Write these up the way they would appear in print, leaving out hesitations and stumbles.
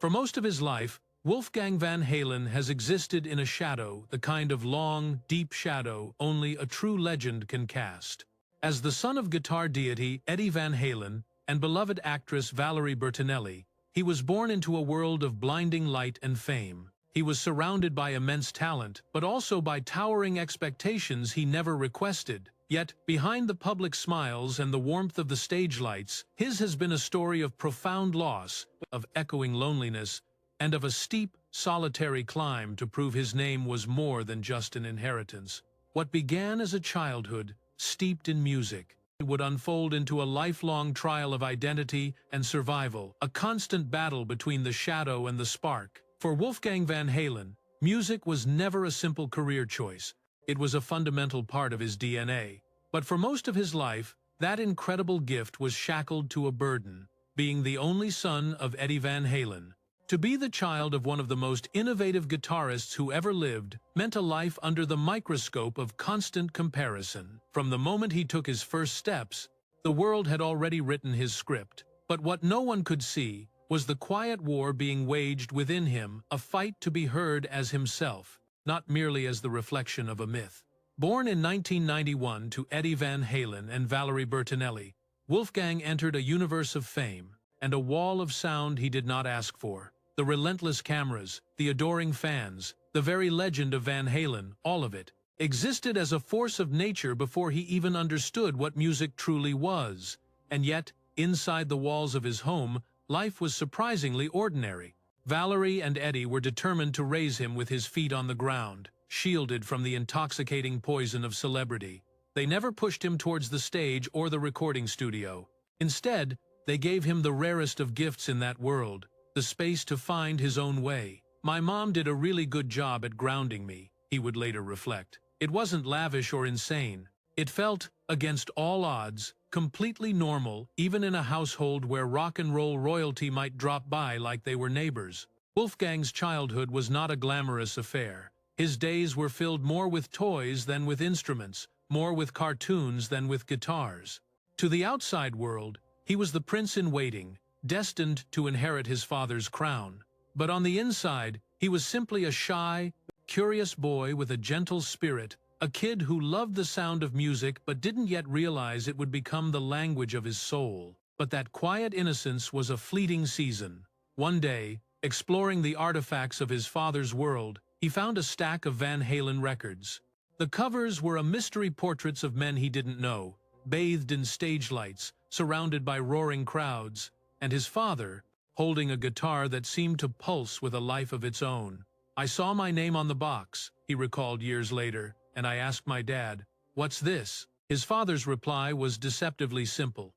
For most of his life, Wolfgang Van Halen has existed in a shadow, the kind of long, deep shadow only a true legend can cast. As the son of guitar deity Eddie Van Halen and beloved actress Valerie Bertinelli, he was born into a world of blinding light and fame. He was surrounded by immense talent, but also by towering expectations he never requested. Yet, behind the public smiles and the warmth of the stage lights, his has been a story of profound loss, of echoing loneliness, and of a steep, solitary climb to prove his name was more than just an inheritance. What began as a childhood, steeped in music, would unfold into a lifelong trial of identity and survival, a constant battle between the shadow and the spark. For Wolfgang Van Halen, music was never a simple career choice. It was a fundamental part of his DNA. But for most of his life, that incredible gift was shackled to a burden, being the only son of Eddie Van Halen. To be the child of one of the most innovative guitarists who ever lived meant a life under the microscope of constant comparison. From the moment he took his first steps, the world had already written his script. But what no one could see was the quiet war being waged within him, a fight to be heard as himself, not merely as the reflection of a myth. Born in 1991 to Eddie Van Halen and Valerie Bertinelli, Wolfgang entered a universe of fame and a wall of sound he did not ask for. The relentless cameras, the adoring fans, the very legend of Van Halen, all of it, existed as a force of nature before he even understood what music truly was. And yet, inside the walls of his home, life was surprisingly ordinary. Valerie and Eddie were determined to raise him with his feet on the ground, shielded from the intoxicating poison of celebrity. They never pushed him towards the stage or the recording studio. Instead, they gave him the rarest of gifts in that world, the space to find his own way. My mom did a really good job at grounding me, he would later reflect. It wasn't lavish or insane. It felt, against all odds, completely normal, even in a household where rock and roll royalty might drop by like they were neighbors. Wolfgang's childhood was not a glamorous affair. His days were filled more with toys than with instruments, more with cartoons than with guitars. To the outside world, he was the prince in waiting, destined to inherit his father's crown. But on the inside, he was simply a shy, curious boy with a gentle spirit, a kid who loved the sound of music but didn't yet realize it would become the language of his soul. But that quiet innocence was a fleeting season. One day, exploring the artifacts of his father's world, he found a stack of Van Halen records. The covers were mystery portraits of men he didn't know, bathed in stage lights, surrounded by roaring crowds, and his father, holding a guitar that seemed to pulse with a life of its own. "I saw my name on the box," he recalled years later, "and I asked my dad, 'What's this?'" His father's reply was deceptively simple.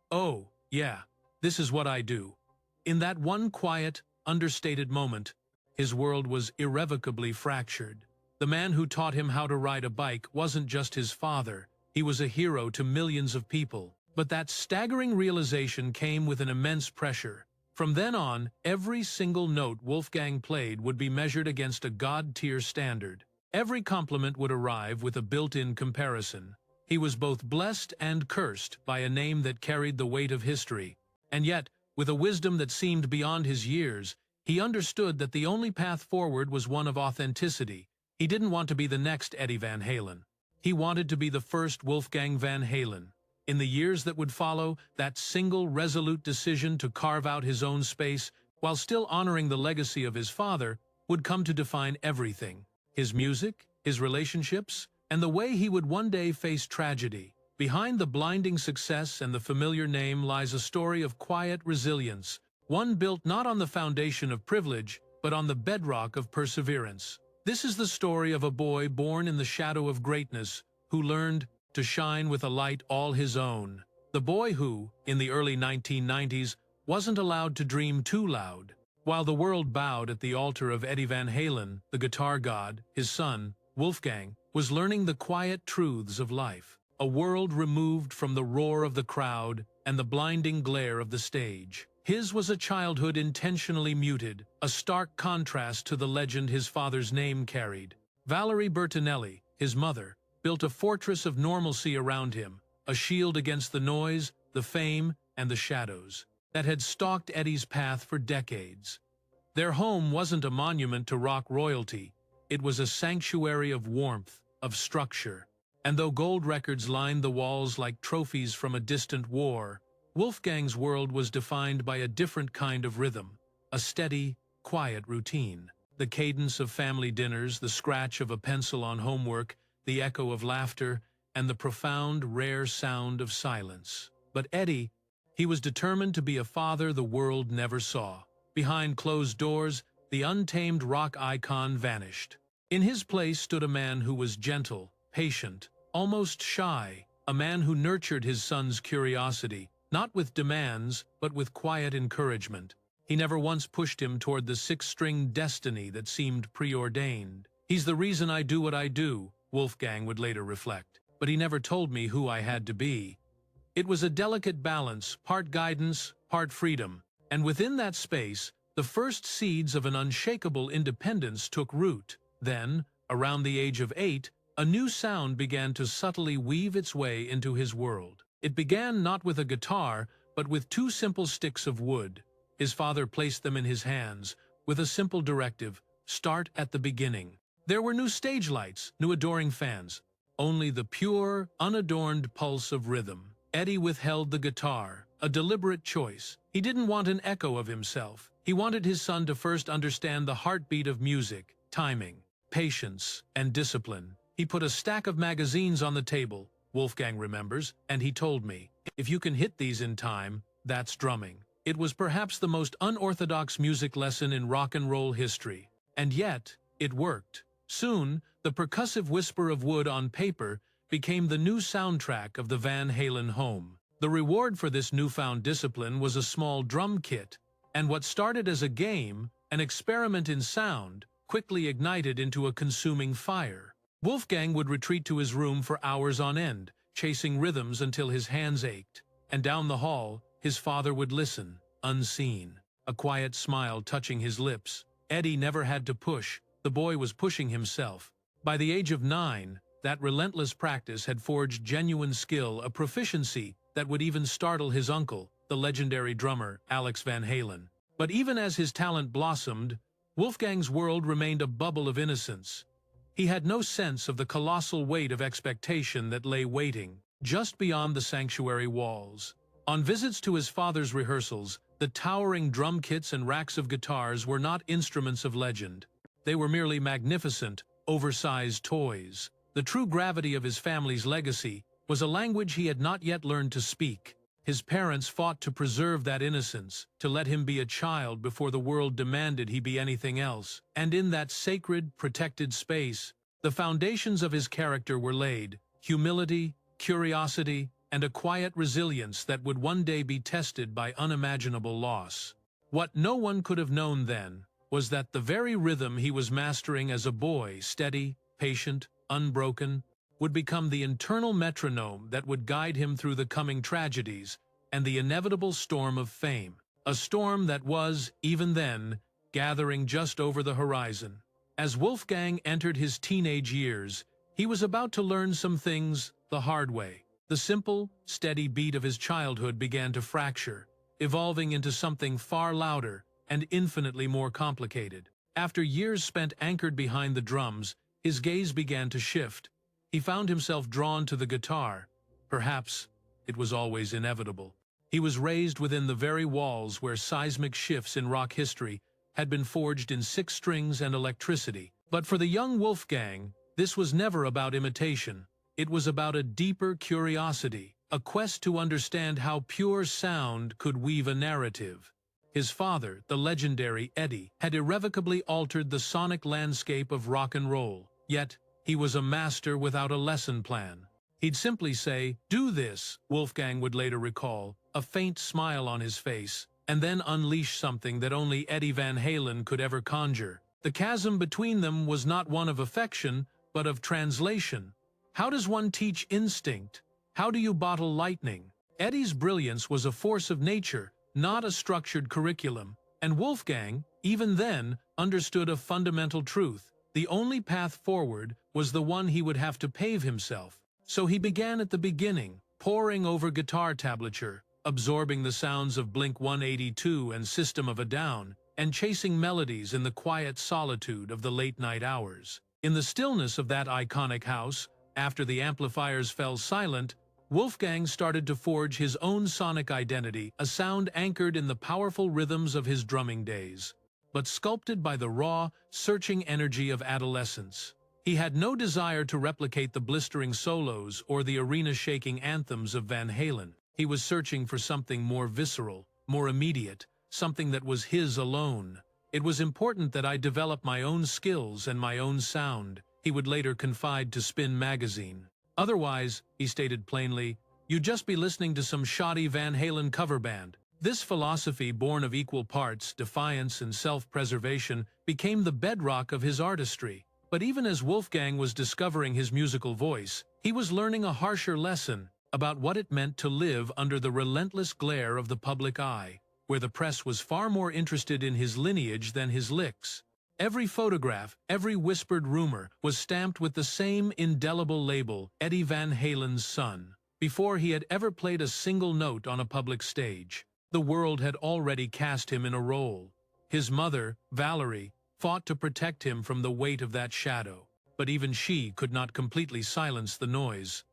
"Oh, yeah, this is what I do." In that one quiet, understated moment, his world was irrevocably fractured. The man who taught him how to ride a bike wasn't just his father, he was a hero to millions of people. But that staggering realization came with an immense pressure. From then on, every single note Wolfgang played would be measured against a God-tier standard. Every compliment would arrive with a built-in comparison. He was both blessed and cursed by a name that carried the weight of history. And yet, with a wisdom that seemed beyond his years, he understood that the only path forward was one of authenticity. He didn't want to be the next Eddie Van Halen. He wanted to be the first Wolfgang Van Halen. In the years that would follow, that single resolute decision to carve out his own space, while still honoring the legacy of his father, would come to define everything. His music, his relationships, and the way he would one day face tragedy. Behind the blinding success and the familiar name lies a story of quiet resilience, one built not on the foundation of privilege, but on the bedrock of perseverance. This is the story of a boy born in the shadow of greatness, who learned to shine with a light all his own. The boy who, in the early 1990s, wasn't allowed to dream too loud. While the world bowed at the altar of Eddie Van Halen, the guitar god, his son, Wolfgang, was learning the quiet truths of life. A world removed from the roar of the crowd and the blinding glare of the stage. His was a childhood intentionally muted, a stark contrast to the legend his father's name carried. Valerie Bertinelli, his mother, built a fortress of normalcy around him, a shield against the noise, the fame, and the shadows that had stalked Eddie's path for decades. Their home wasn't a monument to rock royalty. It was a sanctuary of warmth, of structure. And though gold records lined the walls like trophies from a distant war, Wolfgang's world was defined by a different kind of rhythm, a steady, quiet routine. The cadence of family dinners, the scratch of a pencil on homework, the echo of laughter, and the profound, rare sound of silence. But Eddie, he was determined to be a father the world never saw. Behind closed doors, the untamed rock icon vanished. In his place stood a man who was gentle, patient, almost shy, a man who nurtured his son's curiosity, not with demands, but with quiet encouragement. He never once pushed him toward the six-string destiny that seemed preordained. "He's the reason I do what I do," Wolfgang would later reflect. "But he never told me who I had to be." It was a delicate balance, part guidance, part freedom. And within that space, the first seeds of an unshakable independence took root. Then, around the age of 8, a new sound began to subtly weave its way into his world. It began not with a guitar, but with two simple sticks of wood. His father placed them in his hands, with a simple directive: start at the beginning. There were new stage lights, new adoring fans, only the pure, unadorned pulse of rhythm. Eddie withheld the guitar, a deliberate choice. He didn't want an echo of himself. He wanted his son to first understand the heartbeat of music, timing, patience, and discipline. He put a stack of magazines on the table, Wolfgang remembers, and he told me, "If you can hit these in time, that's drumming." It was perhaps the most unorthodox music lesson in rock and roll history. And yet, it worked. Soon, the percussive whisper of wood on paper became the new soundtrack of the Van Halen home. The reward for this newfound discipline was a small drum kit, and what started as a game, an experiment in sound, quickly ignited into a consuming fire. Wolfgang would retreat to his room for hours on end, chasing rhythms until his hands ached. And down the hall, his father would listen, unseen, a quiet smile touching his lips. Eddie never had to push. The boy was pushing himself. By the age of 9, that relentless practice had forged genuine skill, a proficiency that would even startle his uncle, the legendary drummer Alex Van Halen. But even as his talent blossomed, Wolfgang's world remained a bubble of innocence. He had no sense of the colossal weight of expectation that lay waiting just beyond the sanctuary walls. On visits to his father's rehearsals, the towering drum kits and racks of guitars were not instruments of legend. They were merely magnificent, oversized toys. The true gravity of his family's legacy was a language he had not yet learned to speak. His parents fought to preserve that innocence, to let him be a child before the world demanded he be anything else. And in that sacred, protected space, the foundations of his character were laid: humility, curiosity, and a quiet resilience that would one day be tested by unimaginable loss. What no one could have known then was that the very rhythm he was mastering as a boy, steady, patient, unbroken, would become the internal metronome that would guide him through the coming tragedies and the inevitable storm of fame. A storm that was, even then, gathering just over the horizon. As Wolfgang entered his teenage years, he was about to learn some things the hard way. The simple, steady beat of his childhood began to fracture, evolving into something far louder and infinitely more complicated. After years spent anchored behind the drums, his gaze began to shift. He found himself drawn to the guitar. Perhaps it was always inevitable. He was raised within the very walls where seismic shifts in rock history had been forged in 6 strings and electricity. But for the young Wolfgang, this was never about imitation. It was about a deeper curiosity, a quest to understand how pure sound could weave a narrative. His father, the legendary Eddie, had irrevocably altered the sonic landscape of rock and roll. Yet, he was a master without a lesson plan. He'd simply say, "Do this," Wolfgang would later recall, a faint smile on his face, and then unleash something that only Eddie Van Halen could ever conjure. The chasm between them was not one of affection, but of translation. How does one teach instinct? How do you bottle lightning? Eddie's brilliance was a force of nature, not a structured curriculum, and Wolfgang, even then, understood a fundamental truth. The only path forward was the one he would have to pave himself. So he began at the beginning, poring over guitar tablature, absorbing the sounds of Blink-182 and System of a Down, and chasing melodies in the quiet solitude of the late-night hours. In the stillness of that iconic house, after the amplifiers fell silent, Wolfgang started to forge his own sonic identity, a sound anchored in the powerful rhythms of his drumming days, but sculpted by the raw, searching energy of adolescence. He had no desire to replicate the blistering solos or the arena-shaking anthems of Van Halen. He was searching for something more visceral, more immediate, something that was his alone. It was important that I develop my own skills and my own sound, he would later confide to Spin magazine. Otherwise, he stated plainly, you'd just be listening to some shoddy Van Halen cover band. This philosophy, born of equal parts defiance and self-preservation, became the bedrock of his artistry. But even as Wolfgang was discovering his musical voice, he was learning a harsher lesson about what it meant to live under the relentless glare of the public eye, where the press was far more interested in his lineage than his licks. Every photograph, every whispered rumor, was stamped with the same indelible label, Eddie Van Halen's son. Before he had ever played a single note on a public stage, the world had already cast him in a role. His mother, Valerie, fought to protect him from the weight of that shadow, but even she could not completely silence the noise.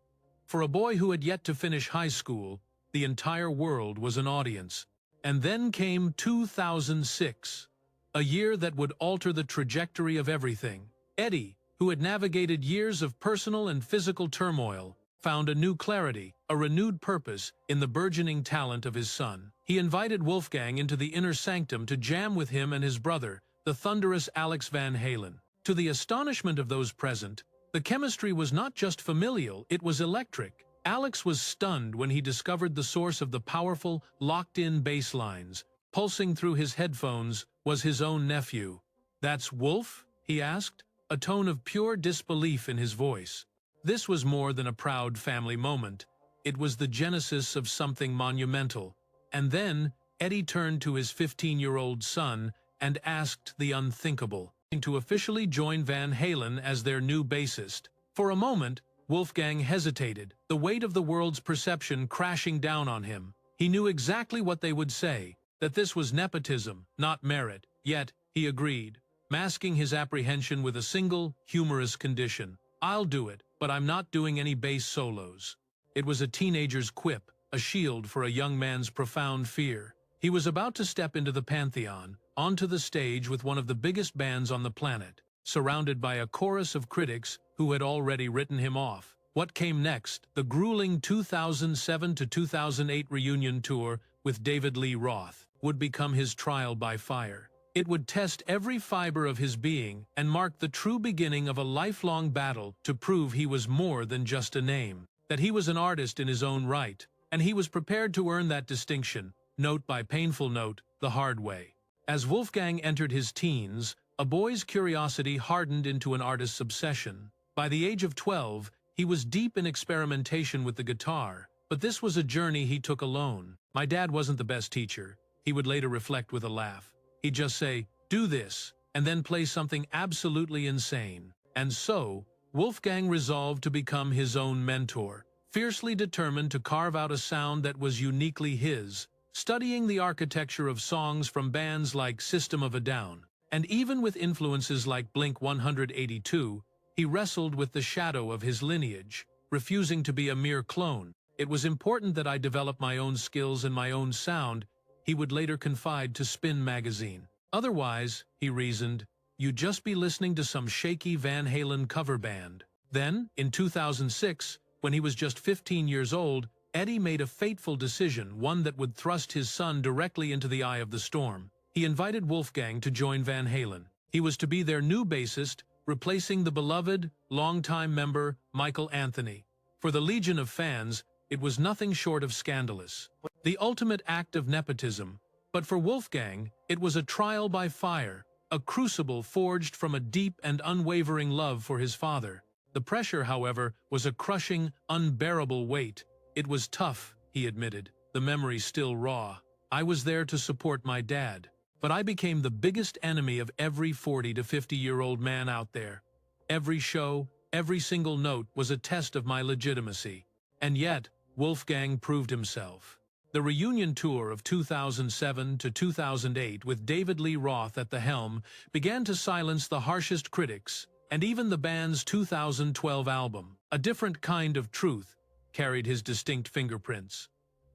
For a boy who had yet to finish high school, the entire world was an audience. And then came 2006, a year that would alter the trajectory of everything. Eddie, who had navigated years of personal and physical turmoil, found a new clarity, a renewed purpose in the burgeoning talent of his son. He invited Wolfgang into the inner sanctum to jam with him and his brother, the thunderous Alex Van Halen. To the astonishment of those present, the chemistry was not just familial, it was electric. Alex was stunned when he discovered the source of the powerful, locked-in bass lines. Pulsing through his headphones was his own nephew. "That's Wolf?" he asked, a tone of pure disbelief in his voice. This was more than a proud family moment. It was the genesis of something monumental. And then, Eddie turned to his 15-year-old son and asked the unthinkable, to officially join Van Halen as their new bassist. For a moment, Wolfgang hesitated, the weight of the world's perception crashing down on him. He knew exactly what they would say, that this was nepotism, not merit. Yet, he agreed, masking his apprehension with a single, humorous condition. "I'll do it, but I'm not doing any bass solos." It was a teenager's quip, a shield for a young man's profound fear. He was about to step into the pantheon, onto the stage with one of the biggest bands on the planet, surrounded by a chorus of critics who had already written him off. What came next? The grueling 2007 to 2008 reunion tour with David Lee Roth would become his trial by fire. It would test every fiber of his being and mark the true beginning of a lifelong battle to prove he was more than just a name, that he was an artist in his own right, and he was prepared to earn that distinction, note by painful note, the hard way. As Wolfgang entered his teens, a boy's curiosity hardened into an artist's obsession. By the age of 12, he was deep in experimentation with the guitar, but this was a journey he took alone. "My dad wasn't the best teacher," he would later reflect with a laugh. He'd just say, "Do this," and then play something absolutely insane. And so, Wolfgang resolved to become his own mentor, fiercely determined to carve out a sound that was uniquely his, studying the architecture of songs from bands like System of a Down. And even with influences like Blink-182, he wrestled with the shadow of his lineage, refusing to be a mere clone. "It was important that I develop my own skills and my own sound," he would later confide to Spin magazine. "Otherwise," he reasoned, "you'd just be listening to some shaky Van Halen cover band." Then, in 2006, when he was just 15 years old, Eddie made a fateful decision, one that would thrust his son directly into the eye of the storm. He invited Wolfgang to join Van Halen. He was to be their new bassist, replacing the beloved, longtime member, Michael Anthony. For the legion of fans, it was nothing short of scandalous. The ultimate act of nepotism. But for Wolfgang, it was a trial by fire, a crucible forged from a deep and unwavering love for his father. The pressure, however, was a crushing, unbearable weight. "It was tough," he admitted, the memory still raw. "I was there to support my dad. But I became the biggest enemy of every 40 to 50-year-old man out there. Every show, every single note was a test of my legitimacy." And yet, Wolfgang proved himself. The reunion tour of 2007 to 2008 with David Lee Roth at the helm began to silence the harshest critics, and even the band's 2012 album, A Different Kind of Truth, carried his distinct fingerprints.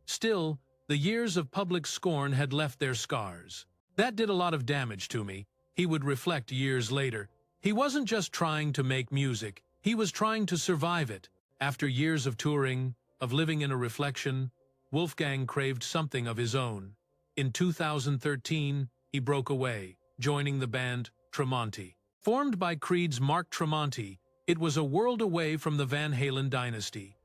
Still, the years of public scorn had left their scars. "That did a lot of damage to me," he would reflect years later. He wasn't just trying to make music, he was trying to survive it. After years of touring, of living in a reflection, Wolfgang craved something of his own. In 2013, he broke away, joining the band Tremonti. Formed by Creed's Mark Tremonti, it was a world away from the Van Halen dynasty.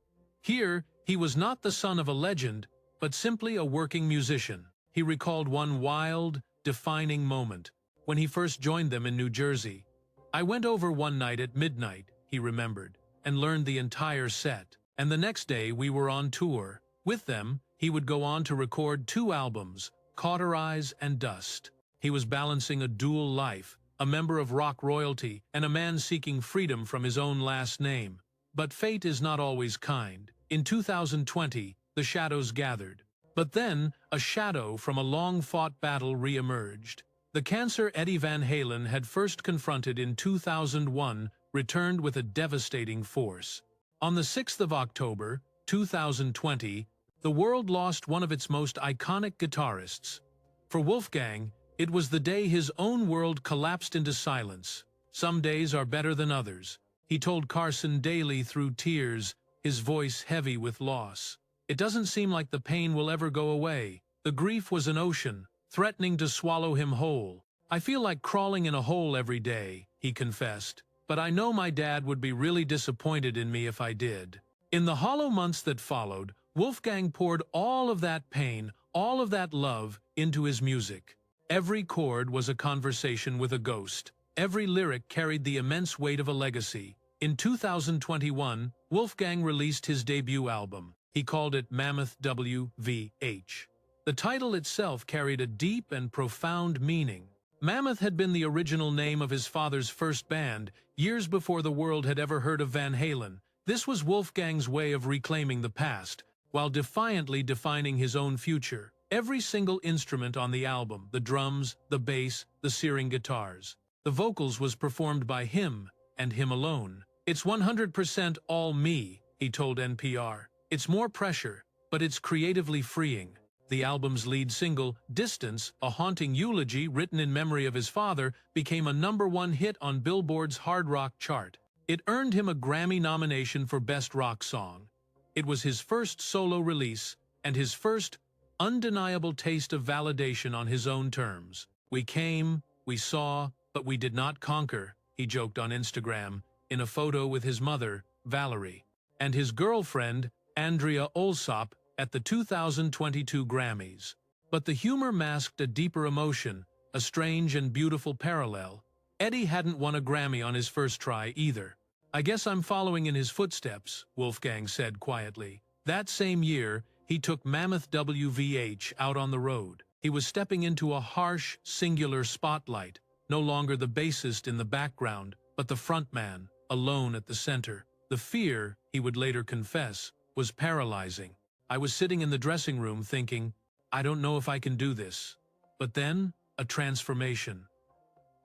Here, he was not the son of a legend, but simply a working musician. He recalled one wild, defining moment, when he first joined them in New Jersey. "I went over one night at midnight," he remembered, "and learned the entire set. And the next day we were on tour. With them, he would go on to record 2 albums, Cauterize and Dust." He was balancing a dual life, a member of rock royalty and a man seeking freedom from his own last name. But fate is not always kind. In 2020, the shadows gathered. But then, a shadow from a long-fought battle re-emerged. The cancer Eddie Van Halen had first confronted in 2001 returned with a devastating force. On the 6th of October, 2020, the world lost one of its most iconic guitarists. For Wolfgang, it was the day his own world collapsed into silence. "Some days are better than others," he told Carson Daly through tears, his voice heavy with loss. "It doesn't seem like the pain will ever go away. The grief was an ocean, threatening to swallow him whole. I feel like crawling in a hole every day," he confessed. "But I know my dad would be really disappointed in me if I did." In the hollow months that followed, Wolfgang poured all of that pain, all of that love, into his music. Every chord was a conversation with a ghost. Every lyric carried the immense weight of a legacy. In 2021, Wolfgang released his debut album. He called it Mammoth WVH. The title itself carried a deep and profound meaning. Mammoth had been the original name of his father's first band, years before the world had ever heard of Van Halen. This was Wolfgang's way of reclaiming the past, while defiantly defining his own future. Every single instrument on the album, the drums, the bass, the searing guitars, the vocals, was performed by him, and him alone. "It's 100% all me," he told NPR. "It's more pressure, but it's creatively freeing." The album's lead single, Distance, a haunting eulogy written in memory of his father, became a #1 hit on Billboard's hard rock chart. It earned him a Grammy nomination for Best Rock Song. It was his first solo release, and his first undeniable taste of validation on his own terms. "We came, we saw, but we did not conquer," he joked on Instagram, in a photo with his mother, Valerie, and his girlfriend, Andrea Olsop, at the 2022 Grammys. But the humor masked a deeper emotion, a strange and beautiful parallel. Eddie hadn't won a Grammy on his first try either. "I guess I'm following in his footsteps," Wolfgang said quietly. That same year, he took Mammoth WVH out on the road. He was stepping into a harsh, singular spotlight, no longer the bassist in the background, but the frontman, alone at the center. The fear, he would later confess, was paralyzing. "I was sitting in the dressing room thinking, I don't know if I can do this." But then, a transformation.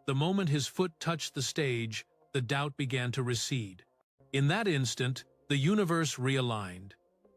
The moment his foot touched the stage, the doubt began to recede. In that instant, the universe realigned.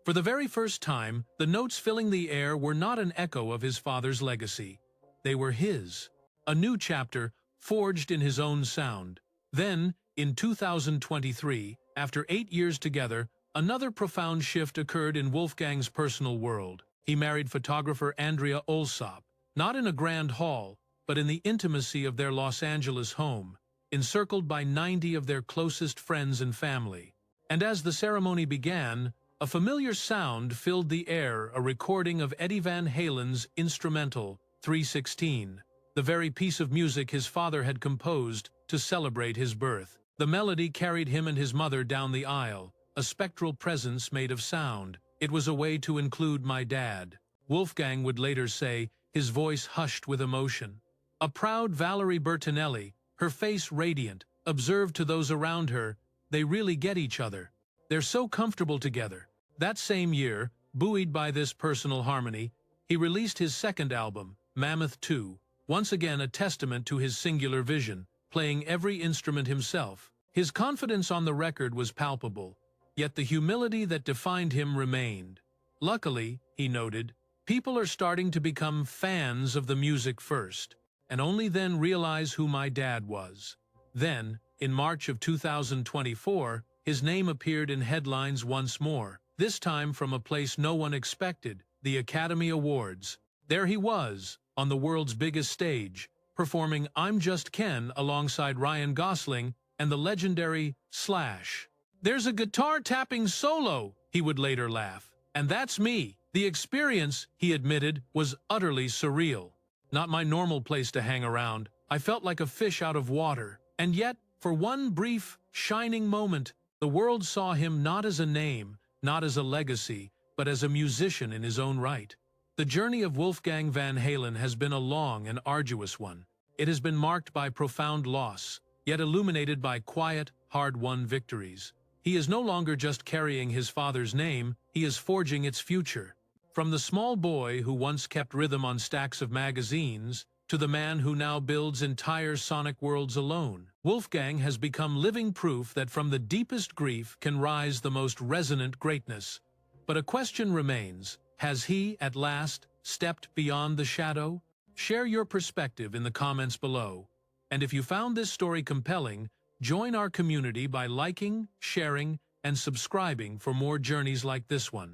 For the very first time, the notes filling the air were not an echo of his father's legacy. They were his. A new chapter, forged in his own sound. Then, in 2023, after 8 years together, another profound shift occurred in Wolfgang's personal world. He married photographer Andrea Olsop, not in a grand hall, but in the intimacy of their Los Angeles home, encircled by 90 of their closest friends and family. And as the ceremony began, a familiar sound filled the air, a recording of Eddie Van Halen's instrumental, 316, the very piece of music his father had composed to celebrate his birth. The melody carried him and his mother down the aisle, a spectral presence made of sound. "It was a way to include my dad," Wolfgang would later say, his voice hushed with emotion. A proud Valerie Bertinelli, her face radiant, observed to those around her, "They really get each other. They're so comfortable together." That same year, buoyed by this personal harmony, he released his second album, Mammoth 2, once again a testament to his singular vision, playing every instrument himself. His confidence on the record was palpable, yet the humility that defined him remained. Luckily, he noted, people are starting to become fans of the music first, and only then realize who my dad was. Then, in March of 2024, his name appeared in headlines once more, this time from a place no one expected, the Academy Awards. There he was, on the world's biggest stage, performing I'm Just Ken alongside Ryan Gosling and the legendary Slash. "There's a guitar tapping solo," he would later laugh, "and that's me." The experience, he admitted, was utterly surreal. Not my normal place to hang around. I felt like a fish out of water. And yet, for one brief, shining moment, the world saw him not as a name, not as a legacy, but as a musician in his own right. The journey of Wolfgang Van Halen has been a long and arduous one. It has been marked by profound loss, yet illuminated by quiet, hard-won victories. He is no longer just carrying his father's name, he is forging its future. From the small boy who once kept rhythm on stacks of magazines, to the man who now builds entire sonic worlds alone, Wolfgang has become living proof that from the deepest grief can rise the most resonant greatness. But a question remains: has he, at last, stepped beyond the shadow? Share your perspective in the comments below. And if you found this story compelling, join our community by liking, sharing, and subscribing for more journeys like this one.